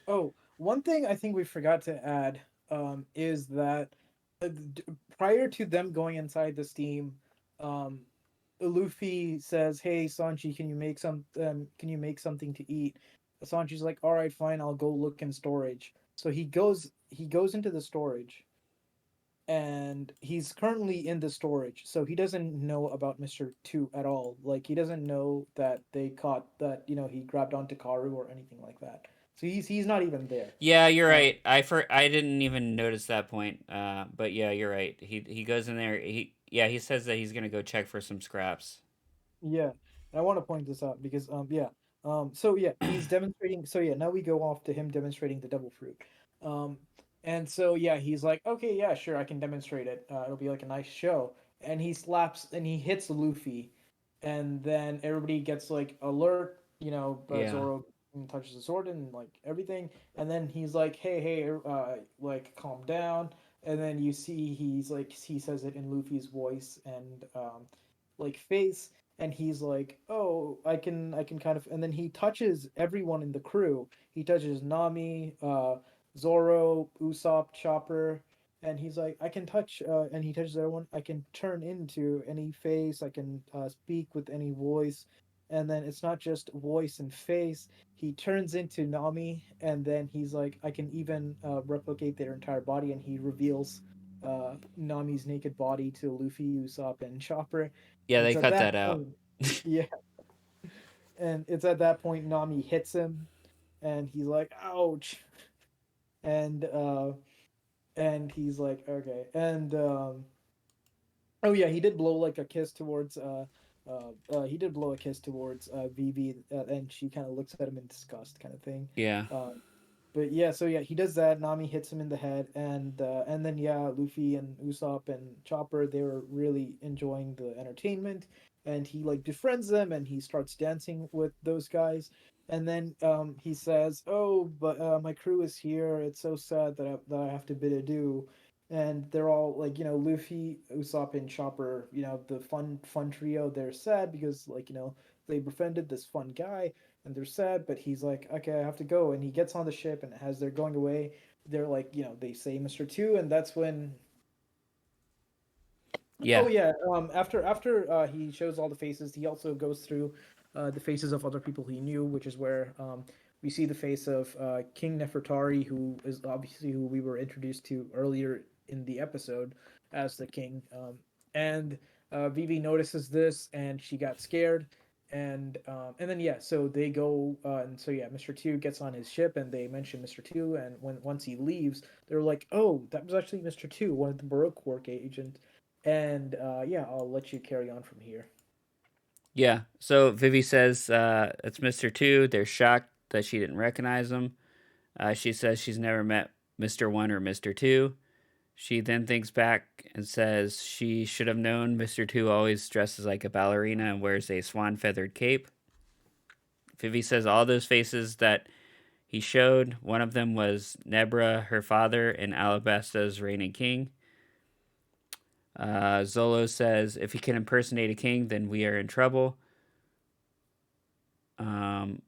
oh, one thing I think we forgot to add is that prior to them going inside the steam, um, Luffy says, "Hey, Sanji, can you make can you make something to eat?" Sanji's like, "All right, fine, I'll go look in storage." So he goes into the storage, and he's currently in the storage. So he doesn't know about Mister Two at all. Like he doesn't know that they caught that he grabbed onto Karu or anything like that. So he's not even there. Yeah, you're Uh, right. I didn't even notice that point. But yeah, you're right. He goes in there. He says that he's gonna go check for some scraps. Yeah, and I want to point this out because so yeah, he's demonstrating. So yeah, now we go off to him demonstrating the devil fruit. Um and so yeah, he's like, "Okay, yeah, sure, I can demonstrate it. It'll be like a nice show." And he slaps and he hits Luffy, and then everybody gets like alert. Yeah, Zoro touches the sword and like everything, and then he's like, "Hey, hey, like calm down." And then you see he's like he says it in Luffy's voice and like face, and he's like, "Oh, I can kind of," and then he touches everyone in the crew. He touches Nami, Zoro, Usopp, Chopper, and he's like, "I can touch," and he touches everyone. "I can turn into any face. I can speak with any voice." And then it's not just voice and face. He turns into Nami, and then he's like, "I can even replicate their entire body," and he reveals Nami's naked body to Luffy, Usopp, and Chopper. yeah, And they it's at cut that that out. point, yeah, and it's at that point Nami hits him, and he's like, "Ouch!" and and he's like, "Okay," and oh yeah, he did blow like a kiss towards he did blow a kiss towards Vivi, and she kind of looks at him in disgust, kind of thing. Yeah, Um, but yeah, so yeah, he does that. Nami hits him in the head, and then yeah, Luffy and Usopp and Chopper, they were really enjoying the entertainment, and he like befriends them, and he starts dancing with those guys, and then he says, "Oh, but my crew is here. It's so sad that I have to bid adieu." And they're all like, Luffy, Usopp, and Chopper, the fun trio. They're sad because like they befriended this fun guy, and they're sad, but he's like, "Okay, I have to go." And he gets on the ship, and as they're going away, they're like, they say Mr. Two, and that's when. Oh yeah, yeah, after he shows all the faces, he also goes through the faces of other people he knew, which is where we see the face of King Nefertari, who is obviously who we were introduced to earlier in the episode as the king. And Vivi notices this, and she got scared. And then yeah, so they go and so yeah, Mr. Two gets on his ship, and they mention Mr. Two, and when once he leaves, they're like, "Oh, that was actually Mr. Two, one of the Baroque work agents." And yeah, I'll let you carry on from here. Yeah. So Vivi says it's Mr. Two. They're shocked that she didn't recognize him. She says she's never met Mr. One or Mr. Two. She then thinks back and says she should have known Mr. Two always dresses like a ballerina and wears a swan feathered cape. Vivi says all those faces that he showed, one of them was Nebra, her father, and Alabasta's reigning king. Zolo says if he can impersonate a king, then we are in trouble. Um,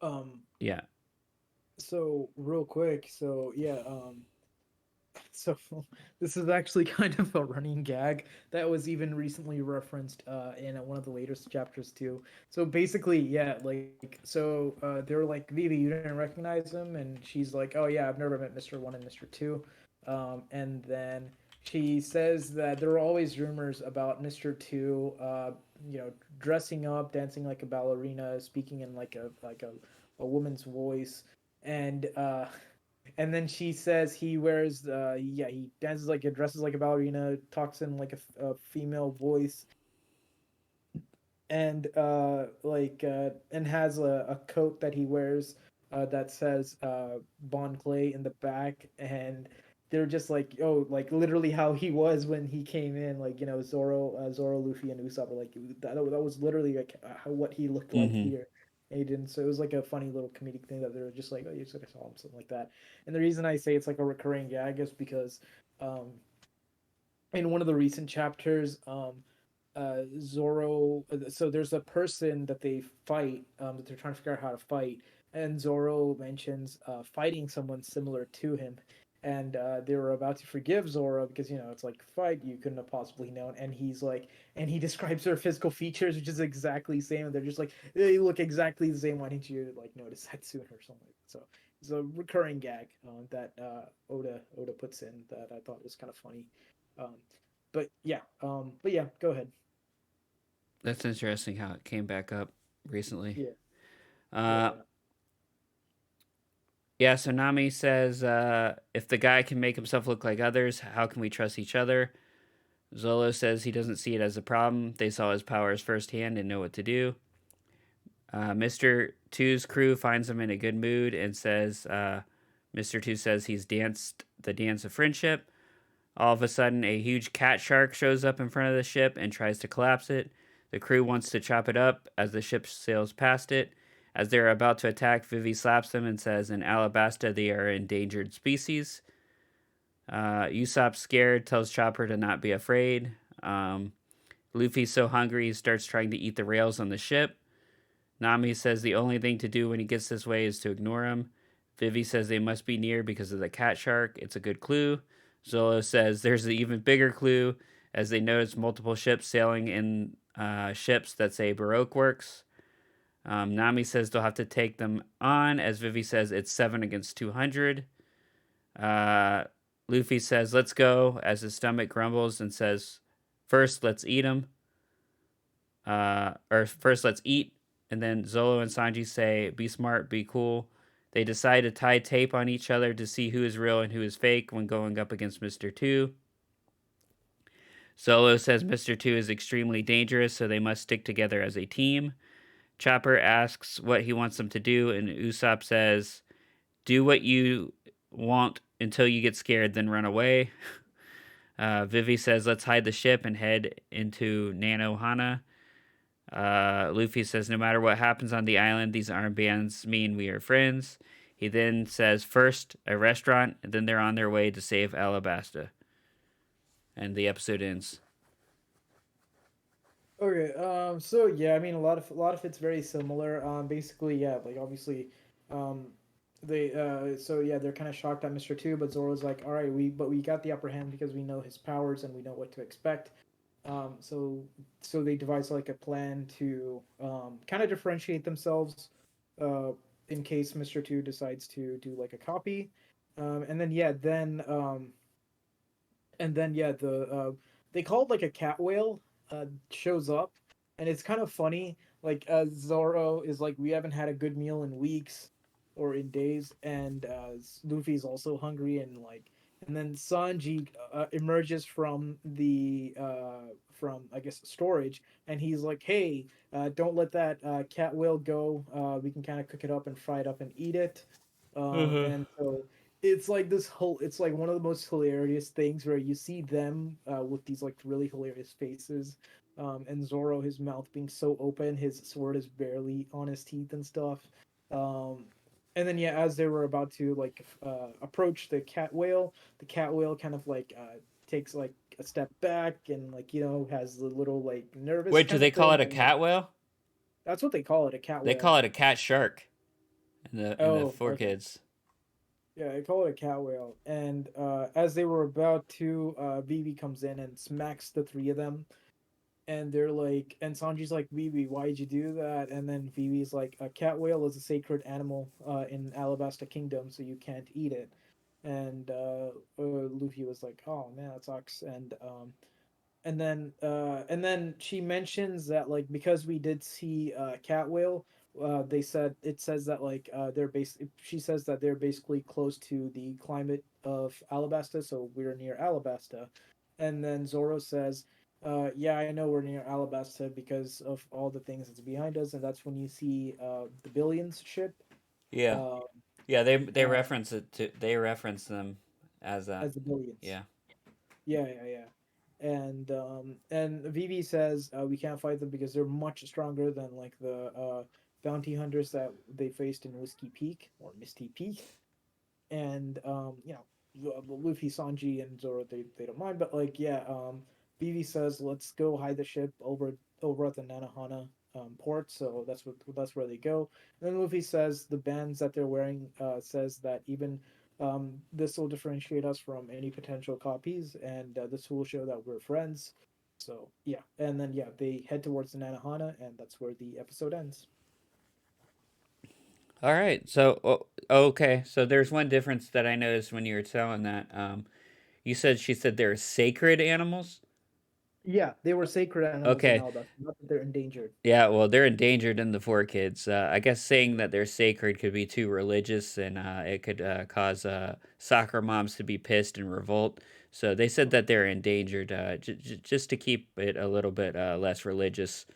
Um, yeah. so real quick, so yeah, so this is actually kind of a running gag that was even recently referenced in one of the latest chapters too. So basically, yeah, like they were like, Vivi, you didn't recognize him, and she's like, oh yeah, I've never met Mr. One and Mr. Two, and then she says that there were always rumors about Mr. Two, dressing up, dancing like a ballerina, speaking in a woman's voice, and then she says he wears he dances like it, dresses like a ballerina, talks in like a female voice, and has a coat that he wears that says Bon Clay in the back, and they're just like, oh, like literally how he was when he came in, like, Zoro, Luffy, and Usopp were like, that was literally like what he looked like Mm-hmm. here. And he didn't, so it was like a funny little comedic thing that they were just like, oh, you said I saw him, something like that. And the reason I say it's like a recurring gag is because um, in one of the recent chapters, Zoro. So there's a person that they fight, that they're trying to figure out how to fight, and Zoro mentions fighting someone similar to him, and they were about to forgive Zoro because it's like fight you couldn't have possibly known, and he's like, and he describes their physical features, which is exactly the same, and they're just like they look exactly the same. Why didn't you like notice that sooner or something? So it's a recurring gag that Oda puts in that I thought was kind of funny. Um, but yeah, go ahead. That's interesting how it came back up recently. Yeah, yeah, Uh, yeah. yeah, so Nami says if the guy can make himself look like others, how can we trust each other? Zolo says he doesn't see it as a problem. They saw his powers firsthand and know what to do. Mr. Two's crew finds him in a good mood and says, Mr. Two says he's danced the dance of friendship. All of a sudden, a huge cat shark shows up in front of the ship and tries to collapse it. The crew wants to chop it up as the ship sails past it. As they're about to attack, Vivi slaps them and says, in Alabasta, they are an endangered species. Usopp, scared, tells Chopper to not be afraid. Um, Luffy's so hungry he starts trying to eat the rails on the ship. Nami says the only thing to do when he gets this way is to ignore him. Vivi says they must be near because of the cat shark. It's a good clue. Zolo says there's an even bigger clue as they notice multiple ships sailing in ships that say Baroque works. Nami says they'll have to take them on, as Vivi says it's 7 against 200. Uh, Luffy says, let's go, as his stomach grumbles and says, first, let's eat him. Or first, let's eat. And then Zolo and Sanji say, be smart, be cool. They decide to tie tape on each other to see who is real and who is fake when going up against Mr. Two. Zolo says Mr. Two is extremely dangerous, so they must stick together as a team. Chopper asks what he wants them to do, and Usopp says, do what you want until you get scared, then run away. Vivi says, let's hide the ship and head into Nanohana. Luffy says, no matter what happens on the island, these armbands mean we are friends. He then says, first, a restaurant, and then they're on their way to save Alabasta. And the episode ends. Okay. So yeah, I mean, a lot of it's very similar. Basically, yeah, like obviously, um, so yeah, they're kind of shocked at Mister Two, but Zoro's like, all right, we got the upper hand because we know his powers and we know what to expect. So they devise like a plan to kind of differentiate themselves, uh, in case Mister Two decides to do like a copy, and then yeah, the they call it like a cat whale shows up, and it's kind of funny. Like Zoro is like, we haven't had a good meal in weeks or in days, and Luffy's also hungry, and like and then Sanji emerges from I guess storage, and he's like, "Hey, don't let that cat whale go. We can kind of cook it up and fry it up and eat it." Uh-huh. And so it's like this whole it's like one of the most hilarious things where you see them with these like really hilarious faces. And Zoro, his mouth being so open, his sword is barely on his teeth and stuff. Um, and then yeah, as they were about to like approach the cat whale kind of like takes like a step back and like has the little like nervous Wait, do kind they of call thing. it a And like cat whale? that's what they call it, a cat They whale. call it a cat shark in the Oh, four okay. kids. Yeah, I call it a cat whale. And as they were about to, Vivi comes in and smacks the three of them. And they're like, and Sanji's like, Vivi, why'd you do that? And then Vivi's like, a cat whale is a sacred animal in Alabasta Kingdom, so you can't eat it. And Luffy was like, oh man, that sucks. And then she mentions that like because we did see cat whale, they said it says that like they're she says that they're basically close to the climate of Alabasta, so we're near Alabasta. And then Zoro says, yeah, I know we're near Alabasta because of all the things that's behind us. And that's when you see the Billions ship Yeah. uh, Yeah, they uh, reference it to they reference them as that. as the Billions. Yeah. Yeah, yeah, yeah. And Vivi says we can't fight them because they're much stronger than like the bounty hunters that they faced in Whiskey Peak or Misty Peak. And Luffy, Sanji, and Zoro they don't mind, but like yeah, Vivi says let's go hide the ship over at the Nanohana port. So that's where they go. And then Luffy says the bands that they're wearing says that even this will differentiate us from any potential copies, and this will show that we're friends. So yeah, and then yeah, they head towards the Nanohana, and that's where the episode ends. All right. So okay. So there's one difference that I noticed when you were telling that. You said she said they're sacred animals. Yeah, they were sacred animals in Okay. Alabasta, not that they're endangered. Yeah. Well, they're endangered in the four kids. I guess saying that they're sacred could be too religious, and it could cause soccer moms to be pissed and revolt. So they said that they're endangered, just to keep it a little bit less religious.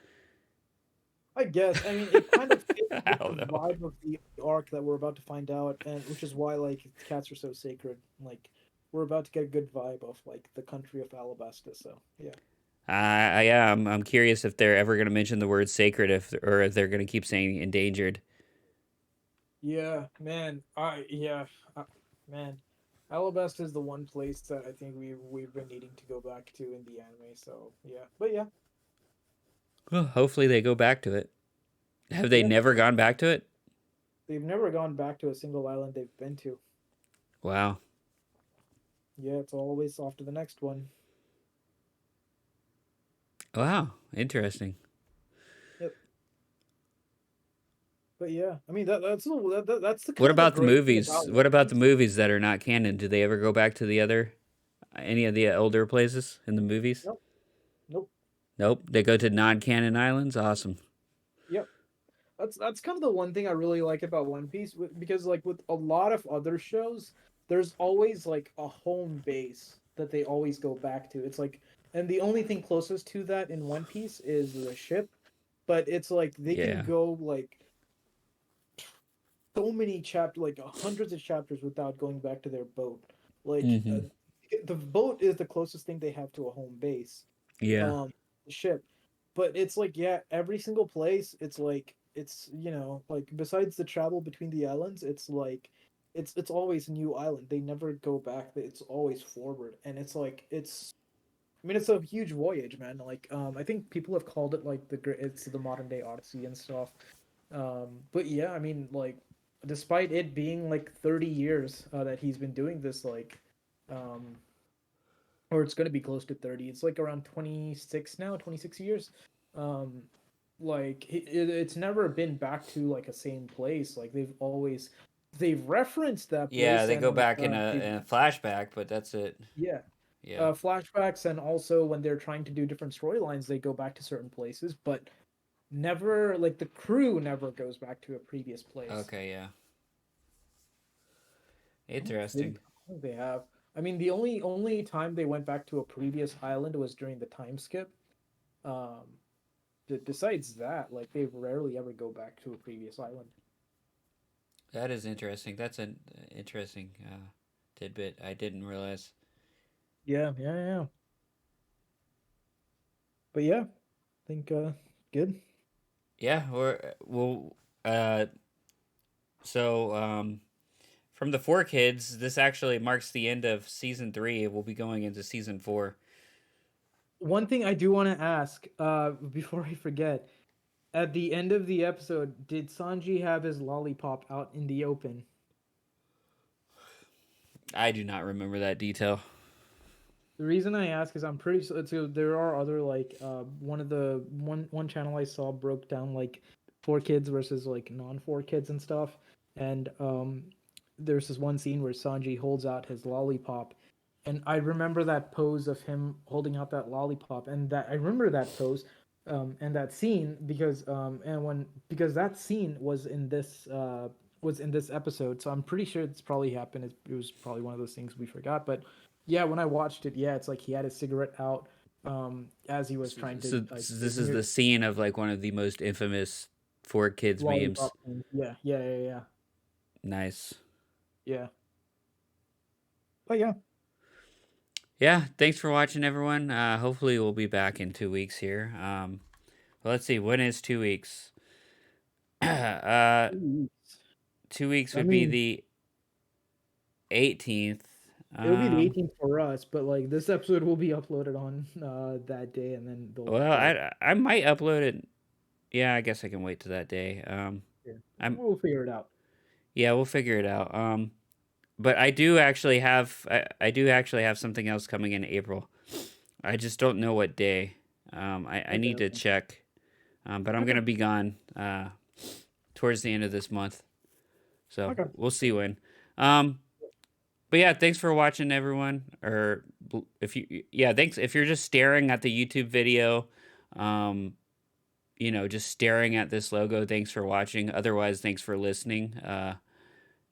I guess. I mean, it kind of fits I with the don't know. vibe of the arc that we're about to find out, and which is why like cats are so sacred. Like we're about to get a good vibe of like the country of Alabasta. So yeah, Yeah, I'm curious if they're ever going to mention the word sacred, if they're going to keep saying endangered. yeah, man. uh, man. Alabasta is the one place that I think we've been needing to go back to in the anime. So yeah, but yeah, Well, hopefully they go back to it. Have they yeah. never gone back to it? They've never gone back to a single island they've been to. Wow. Yeah, it's always off to the next one. Wow. Interesting. Yep. But yeah, I mean that's the What kind of the about the great thing movies? about What One about the Piece. movies that are not canon? Do they ever go back to the other any of the older places in the movies? Nope. Nope. Nope. They go to non-canon islands. Awesome. Yep. That's kind of the one thing I really like about One Piece because like with a lot of other shows, there's always like a home base that they always go back to. It's like and the only thing closest to that in One Piece is the ship, but it's like they can Yeah. go like so many chapters, like hundreds of chapters without going back to their boat. Like Mm-hmm. the boat is the closest thing they have to a home base. Yeah. Ship, but it's like yeah, every single place it's like it's like besides the travel between the islands it's like it's always a new island. They never go back, it's always forward. And it's like it's I mean it's a huge voyage, man. Like I think people have called it like it's the modern day Odyssey and stuff. But yeah, I mean like despite it being like 30 years that he's been doing this, like um or it's going to be close to 30. It's like around 26 now, 26 years. Um like it's never been back to like a same place. Like they've referenced that Yeah, place they and go like back in a flashback, but that's it. yeah. Yeah. Flashbacks, and also when they're trying to do different storylines, they go back to certain places, but never like the crew never goes back to a previous place. Okay, yeah. I don't think Interesting. I don't think they have. I mean, the only time they went back to a previous island was during the time skip. Um, besides that, like they rarely ever go back to a previous island. That is interesting. That's an interesting tidbit. I didn't realize. Yeah, yeah, yeah. But yeah, I think good. Yeah, uh, so from the four kids, this actually marks the end of season three. We'll be going into season four. One thing I do want to ask, before I forget, at the end of the episode, did Sanji have his lollipop out in the open? I do not remember that detail. The reason I ask is I'm pretty so there are other like one of the one channel I saw broke down like four kids versus like non four kids and stuff, and there's this one scene where Sanji holds out his lollipop, and I remember that pose of him holding out that lollipop, and that I remember that pose, and that scene because that scene was in this episode, so I'm pretty sure it's probably happened. It was probably one of those things we forgot, but yeah, when I watched it, yeah, it's like he had his cigarette out as he was trying to like So give this is me the scene of like one of the most infamous four kids memes. lollipop thing. Yeah, yeah, yeah, yeah, Nice. yeah. But yeah, Yeah, thanks for watching, everyone. Hopefully, we'll be back in 2 weeks here. Well, let's see. When is 2 weeks? 2 weeks. 2 weeks I would be mean, the 18th. it'll be the Um, 18th for us, but like this episode will be uploaded on that day, and then well, they'll I might upload it. Yeah, I guess I can wait to that day. yeah, I'm we'll figure it out. Yeah, we'll figure it out. But I do actually have something else coming in April. I just don't know what day. I Okay, need to okay, check. But I'm okay, gonna be gone towards the end of this month, so okay. we'll see when. Um, but yeah, thanks for watching, everyone. Or if you, yeah, thanks if you're just staring at the YouTube video. Um, just staring at this logo. Thanks for watching. Otherwise, thanks for listening.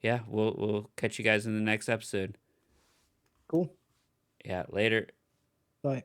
Yeah, we'll catch you guys in the next episode. Cool. Yeah, later. Bye.